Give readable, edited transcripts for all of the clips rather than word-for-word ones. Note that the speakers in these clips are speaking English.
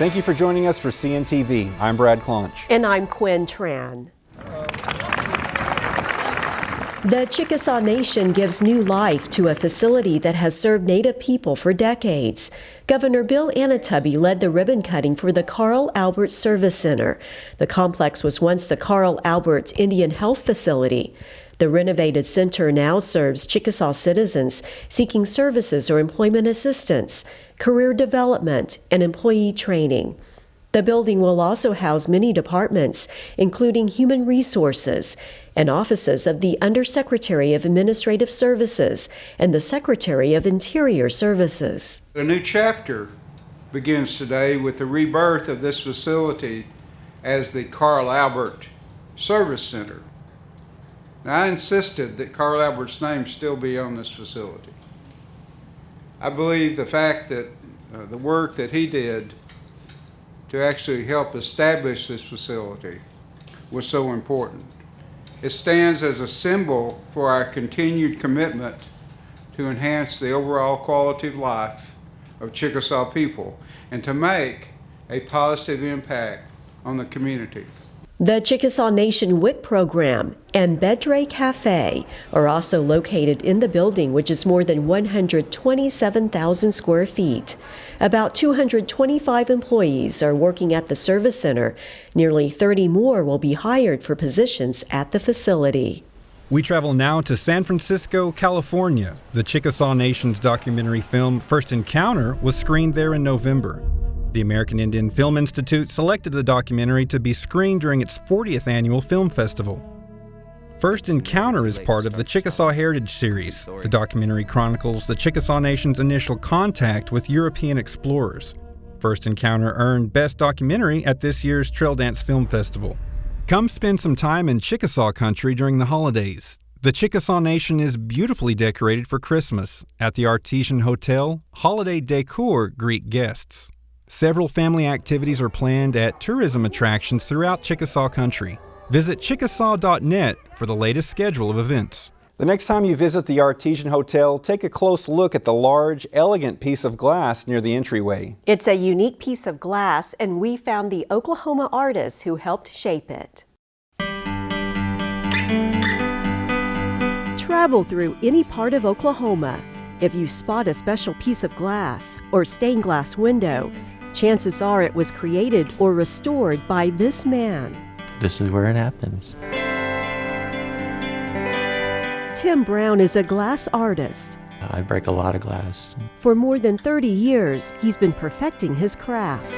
Thank you for joining us for CNTV. I'm Brad Clonch. And I'm Quin Tran. The Chickasaw Nation gives new life to a facility that has served Native people for decades. Governor Bill Anatubby led the ribbon cutting for the Carl Albert Service Center. The complex was once the Carl Albert Indian Health Facility. The renovated center now serves Chickasaw citizens seeking services or employment assistance, career development, and employee training. The building will also house many departments, including Human Resources and offices of the Undersecretary of Administrative Services and the Secretary of Interior Services. A new chapter begins today with the rebirth of this facility as the Carl Albert Service Center. Now, I insisted that Carl Albert's name still be on this facility. I believe the fact that the work that he did to actually help establish this facility was so important. It stands as a symbol for our continued commitment to enhance the overall quality of life of Chickasaw people and to make a positive impact on the community. The Chickasaw Nation WIC program and Bedré Café are also located in the building, which is more than 127,000 square feet. About 225 employees are working at the service center. Nearly 30 more will be hired for positions at the facility. We travel now to San Francisco, California. The Chickasaw Nation's documentary film First Encounter was screened there in November. The American Indian Film Institute selected the documentary to be screened during its 40th annual film festival. First Encounter is part of the Chickasaw Heritage Series. The documentary chronicles the Chickasaw Nation's initial contact with European explorers. First Encounter earned Best Documentary at this year's Trail Dance Film Festival. Come spend some time in Chickasaw Country during the holidays. The Chickasaw Nation is beautifully decorated for Christmas. At the Artesian Hotel, holiday decor greet guests. Several family activities are planned at tourism attractions throughout Chickasaw Country. Visit Chickasaw.net for the latest schedule of events. The next time you visit the Artesian Hotel, take a close look at the large, elegant piece of glass near the entryway. It's a unique piece of glass, and we found the Oklahoma artists who helped shape it. Travel through any part of Oklahoma. If you spot a special piece of glass or stained glass window, chances are it was created or restored by this man. This is where it happens. Tim Brown is a glass artist. I break a lot of glass. For more than 30 years, he's been perfecting his craft.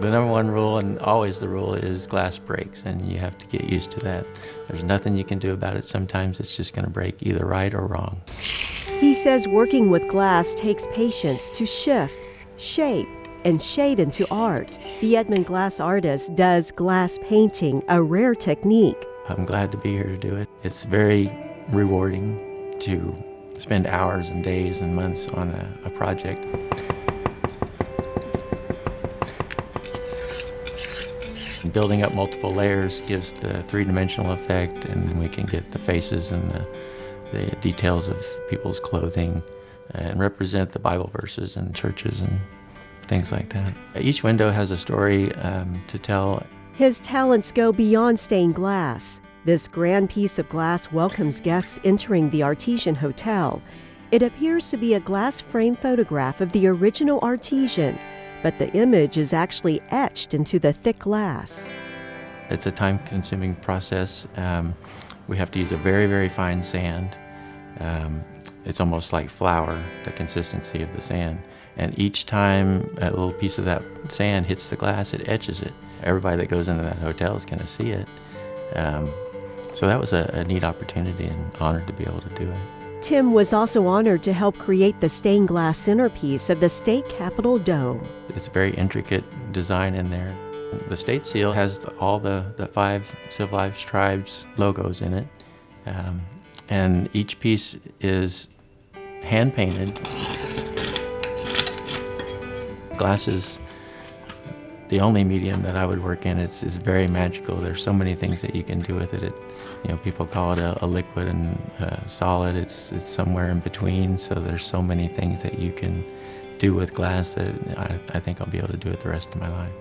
The number one rule, and always the rule, is glass breaks, and you have to get used to that. There's nothing you can do about it. Sometimes it's just going to break either right or wrong. He says working with glass takes patience to shift, shape, and shade into art. The Edmond glass artist does glass painting, a rare technique. I'm glad to be here to do it. It's very rewarding to spend hours and days and months on a project. Building up multiple layers gives the three-dimensional effect, and then we can get the faces and the details of people's clothing and represent the Bible verses and churches and things like that. Each window has a story to tell. His talents go beyond stained glass. This grand piece of glass welcomes guests entering the Artesian Hotel. It appears to be a glass frame photograph of the original Artesian, but the image is actually etched into the thick glass. It's a time-consuming process. We have to use a very, very fine sand. It's almost like flour, the consistency of the sand. And each time a little piece of that sand hits the glass, it etches it. Everybody that goes into that hotel is going to see it. So that was a neat opportunity, and honored to be able to do it. Tim was also honored to help create the stained glass centerpiece of the state capitol dome. It's a very intricate design in there. The state seal has all the 5 civilized tribes logos in it, and each piece is hand-painted. Glass is the only medium that I would work in. It's very magical. There's so many things that you can do with it. People call it a liquid and solid. It's somewhere in between. So there's so many things that you can do with glass that I think I'll be able to do it the rest of my life.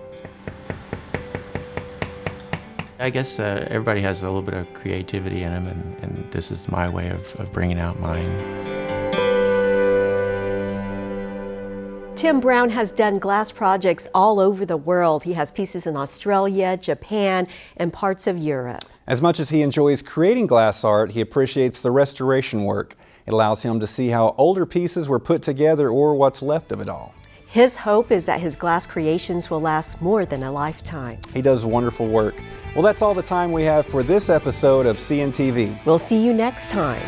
I guess everybody has a little bit of creativity in them, and this is my way of bringing out mine. Tim Brown has done glass projects all over the world. He has pieces in Australia, Japan, and parts of Europe. As much as he enjoys creating glass art, he appreciates the restoration work. It allows him to see how older pieces were put together or what's left of it all. His hope is that his glass creations will last more than a lifetime. He does wonderful work. Well, that's all the time we have for this episode of CNTV. We'll see you next time.